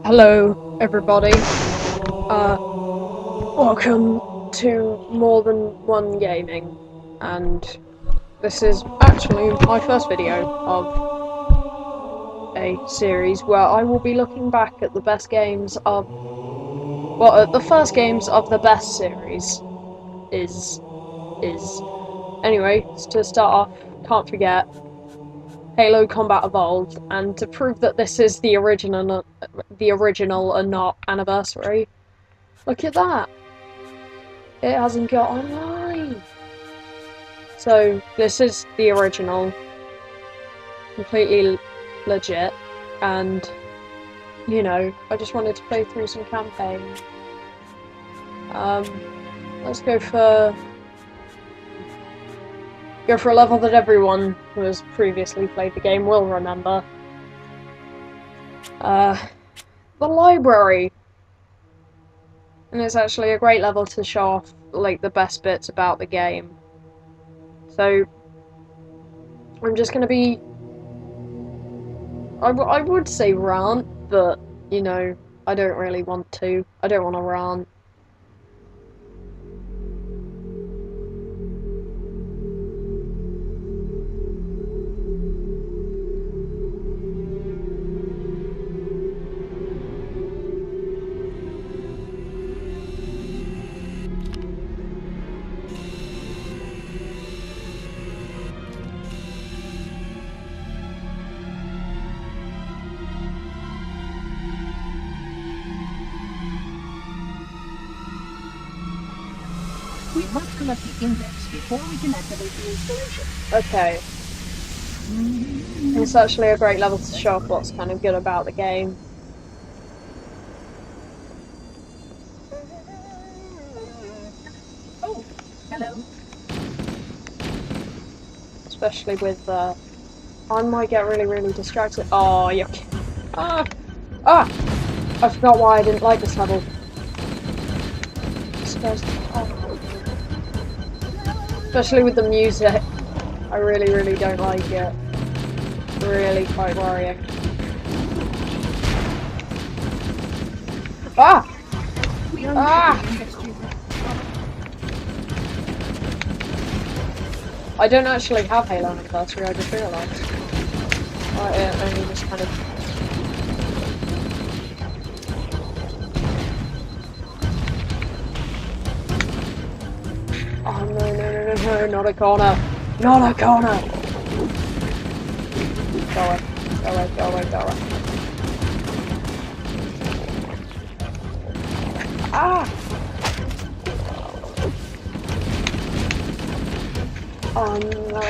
Hello, everybody. Welcome to More Than One Gaming, and this is actually my first video of a series where I will be looking back at the best games of, at the first games of the best series. Is anyway. To start off, can't forget Halo Combat Evolved, and to prove that this is the original and not Anniversary. Look at that. It hasn't got online. So this is the original, completely legit, and I just wanted to play through some campaign. Let's go for a level that everyone who has previously played the game will remember. The library. And it's actually a great level to show off like the best bits about the game. So I'm just gonna be, I would say rant, but I don't really want to. I don't want to rant. We must collect the index before we can activate the installation. Okay. It's actually a great level to show off what's kind of good about the game. Oh, hello. Especially with I might get really distracted. Oh, you. Ah! I forgot why I didn't like this level. Especially with the music. I really don't like it. Really quite worrying. Ah! I don't actually have Halo Anniversary, I just realised. I only just kind of... Oh no, not a corner! Not a corner! Go away. Ah! Oh no.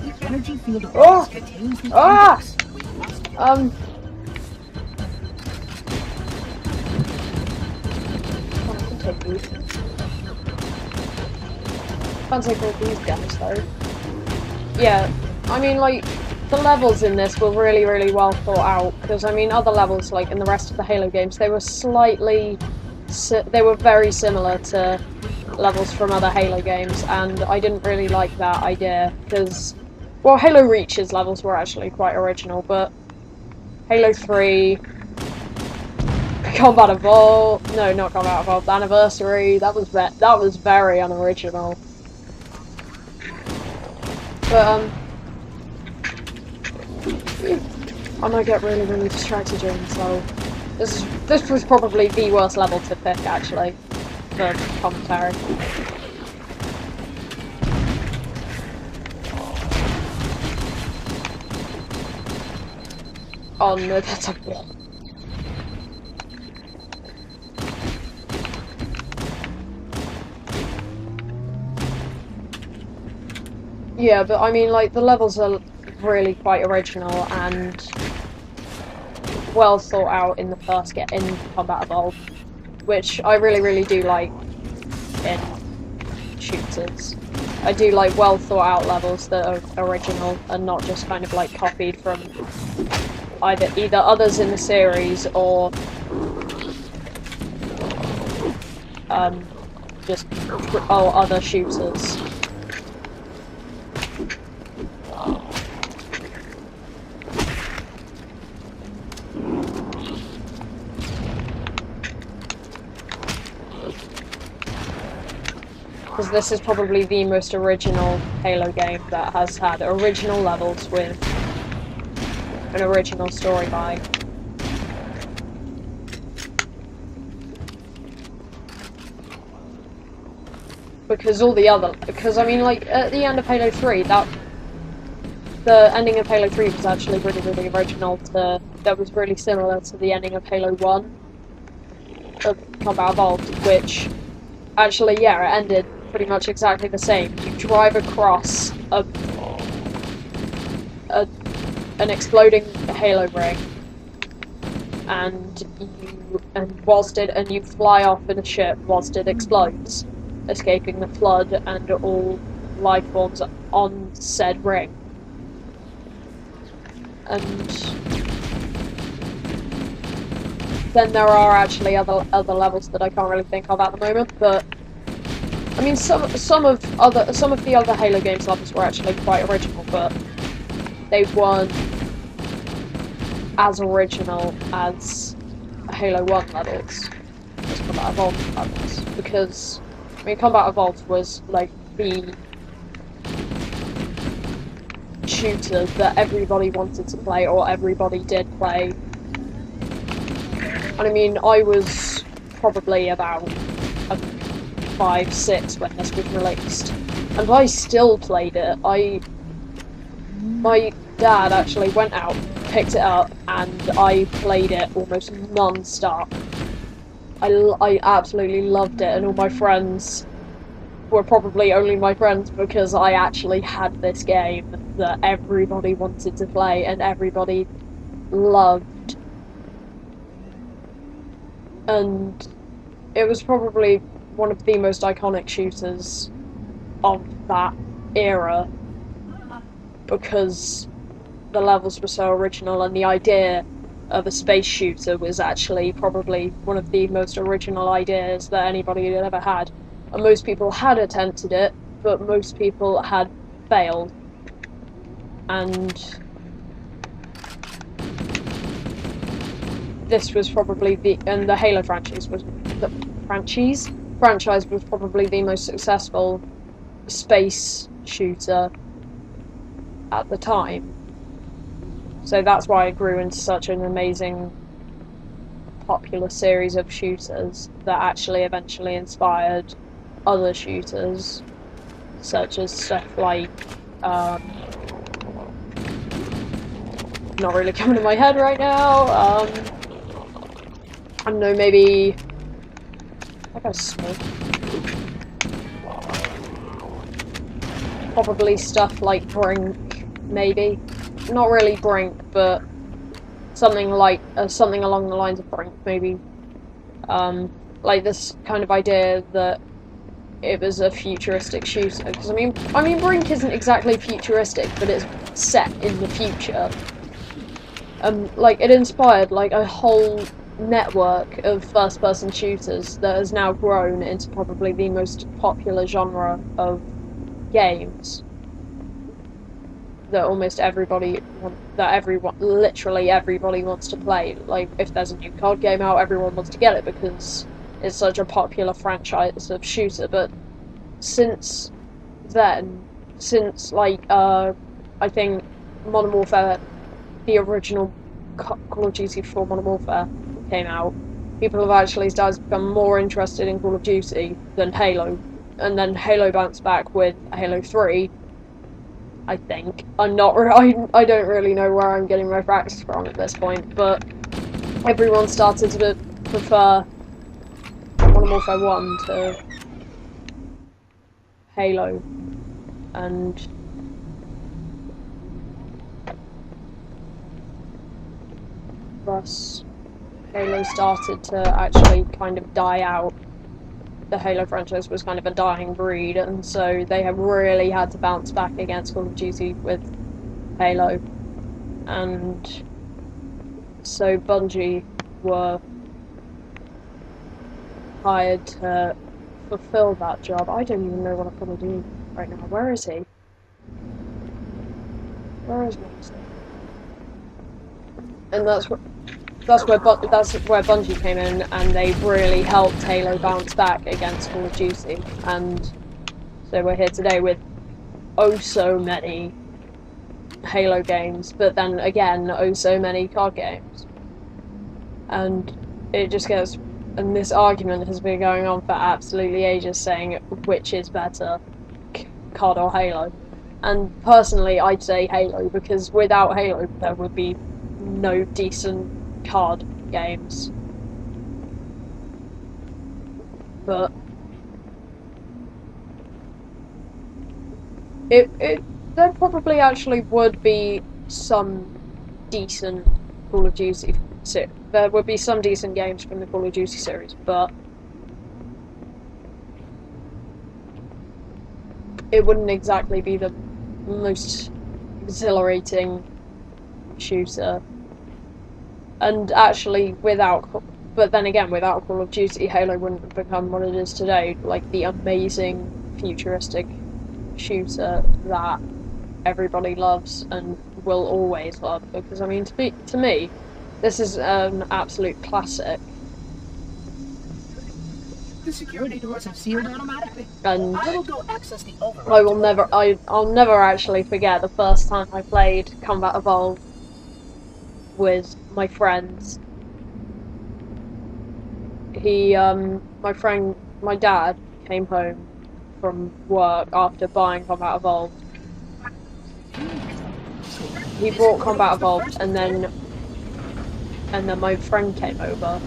The energy field of Oh! contains the Ah! index. I can take these. Can't take all these guns though. Yeah, I mean, like, the levels in this were really well thought out, because I mean other levels, like in the rest of the Halo games, they were very similar to levels from other Halo games, and I didn't really like that idea, because, well, Halo Reach's levels were actually quite original, but Halo 3, Combat Evolved, no, not Combat Evolved, Anniversary, that was very unoriginal. But, I might get really distracted during this level. This was probably the worst level to pick, actually, for commentary. Oh no, that's a bot. Yeah, but I mean, like, the levels are really quite original and well thought out in the first in Combat Evolved, which I really do like in shooters. I do like well thought out levels that are original and not just kind of like copied from either others in the series or just other shooters. Because this is probably the most original Halo game that has had original levels with an original storyline. Because I mean, like, at the end of Halo 3, the ending of Halo 3 was actually really, really original that was really similar to the ending of Halo 1 of Combat Evolved, which actually, yeah, it ended pretty much exactly the same. You drive across an exploding Halo ring, and you fly off in a ship whilst it explodes, escaping the flood and all life forms on said ring. And then there are actually other levels that I can't really think of at the moment, but I mean some of the other Halo games levels were actually quite original, but they weren't as original as Halo 1 levels, as Combat Evolved levels, because I mean Combat Evolved was like the shooter that everybody wanted to play, or everybody did play. And I mean, I was probably about 5, 6 when this was released, and I still played it. My dad actually went out, picked it up, and I played it almost non-stop. I absolutely loved it, and all my friends were probably only my friends because I actually had this game that everybody wanted to play and everybody loved. And it was probably one of the most iconic shooters of that era because the levels were so original, and the idea of a space shooter was actually probably one of the most original ideas that anybody had ever had. And most people had attempted it, but most people had failed. And this was probably the Halo franchise was probably the most successful space shooter at the time. So that's why it grew into such an amazing, popular series of shooters that actually eventually inspired other shooters, such as stuff like, not really coming to my head right now, I don't know, maybe, I got smoke. Probably stuff like Brink, maybe. Not really Brink, but something along the lines of Brink, maybe. Like this kind of idea that it was a futuristic shooter, because I mean Brink isn't exactly futuristic, but it's set in the future. Like it inspired like a whole network of first-person shooters that has now grown into probably the most popular genre of games that literally everybody wants to play. Like if there's a new COD game out, everyone wants to get it because it's such a popular franchise of shooter. But since then, I think Modern Warfare, the original Call of Duty before Modern Warfare came out, people have actually started to become more interested in Call of Duty than Halo. And then Halo bounced back with Halo 3, I think. I don't really know where I'm getting my facts from at this point, but everyone started to prefer Modern Warfare 1 to Halo, and thus Halo started to actually kind of die out. The Halo franchise was kind of a dying breed, and so they have really had to bounce back against Call of Duty with Halo. And so Bungie were hired to fulfill that job. I don't even know what I'm gonna do right now. Where is he? Where is Monster? And that's where Bungie came in, and they really helped Halo bounce back against Call of Duty. And So we're here today with oh so many Halo games, but then again, oh so many COD games. And it just gets, and this argument has been going on for absolutely ages, saying which is better, COD or Halo. And personally, I'd say Halo, because without Halo, there would be no decent COD games. But there probably actually would be some decent Call of Duty. There would be some decent games from the Call of Duty series, but it wouldn't exactly be the most exhilarating shooter. And actually, but then again, without Call of Duty, Halo wouldn't have become what it is today, like the amazing futuristic shooter that everybody loves and will always love. Because I mean, to me, this is an absolute classic. The security doors have sealed automatically. And I will go access the override. I'll never actually forget the first time I played Combat Evolved with my friends. My dad came home from work after buying Combat Evolved. He bought Combat Evolved, and then my friend came over,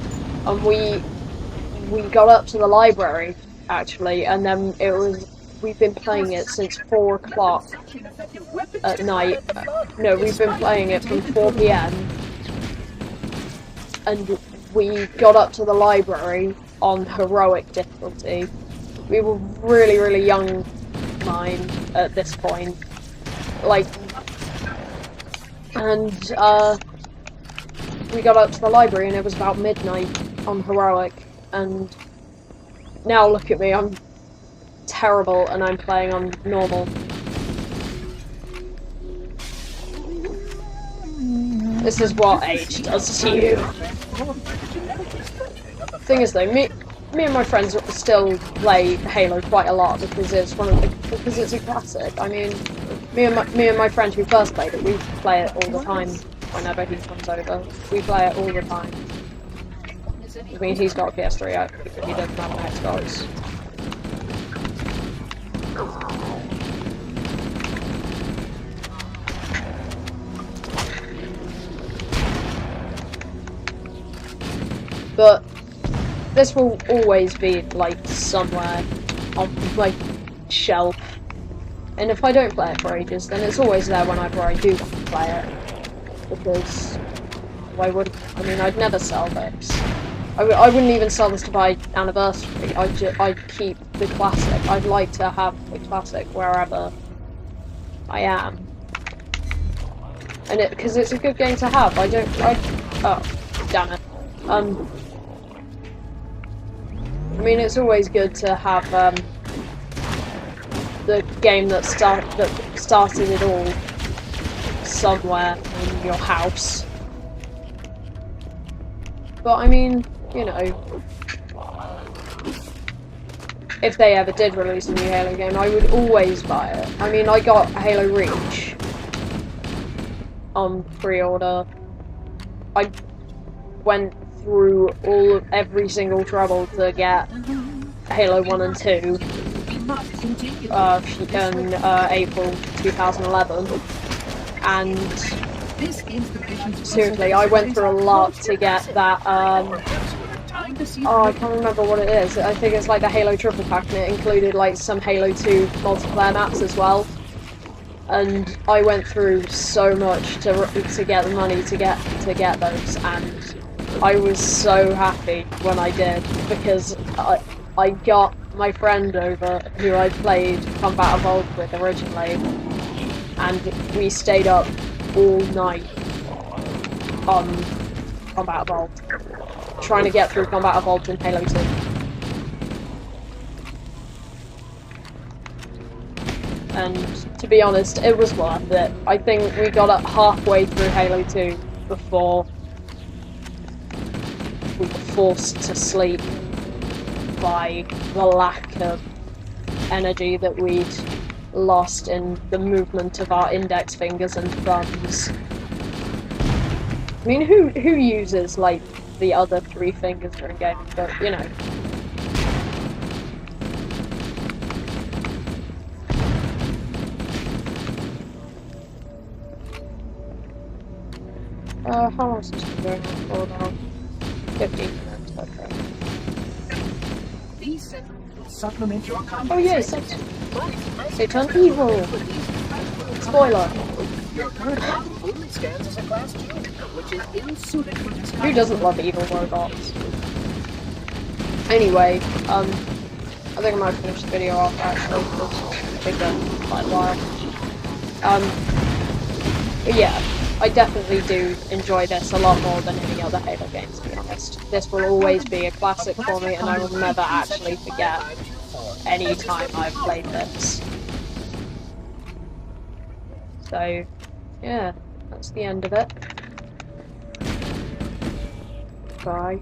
and we got up to the library actually, and then we've been playing it since 4 o'clock at night. No, we've been playing it from 4 p.m. and we got up to the library on heroic difficulty. We were really, really young mind at this point. And we got up to the library and it was about midnight on heroic, and now look at me, I'm terrible and I'm playing on normal. This is what age does to you. Thing is though, me and my friends still play Halo quite a lot because it's a classic. I mean, me and my friend who first played it, we play it all the time whenever he comes over. We play it all the time. I mean, he's got a PS3, he doesn't have an Xbox. But this will always be like somewhere on my shelf, and if I don't play it for ages, then it's always there whenever I do want to play it. Because why would I mean? I'd never sell this. I wouldn't even sell this to buy anniversary. I'd keep the classic. I'd like to have the classic wherever I am, and because it's a good game to have. Oh, damn it. I mean, it's always good to have the game that started it all somewhere in your house. But I mean, you know, if they ever did release a new Halo game, I would always buy it. I mean, I got Halo Reach on pre-order. I went through every single trouble to get Halo 1 and 2 in April 2011, and seriously, I went through a lot to get that, I can't remember what it is. I think it's like the Halo Triple Pack, and it included like some Halo 2 multiplayer maps as well. And I went through so much to get the money to get those, and I was so happy when I did, because I got my friend over who I played Combat Evolved with originally, and we stayed up all night on Combat Evolved, trying to get through Combat Evolved in Halo 2. And to be honest, it was worth it. I think we got up halfway through Halo 2 before we were forced to sleep by the lack of energy that we'd lost in the movement of our index fingers and thumbs. I mean, who uses, like, the other 3 fingers during gaming, but, you know. How long has this been going on for? About 15 minutes, okay. These supplement your Oh yes, they turn evil! Spoiler! Your current weapon only stands as a class 2, which is ill-suited for this kind Who doesn't love evil robots? Anyway, I think I might finish the video off actually, because I think that's quite a while. But yeah, I definitely do enjoy this a lot more than any other Halo games, to be honest. This will always be a classic for me, and I will never actually forget any time I've played this. So, yeah, that's the end of it. Bye.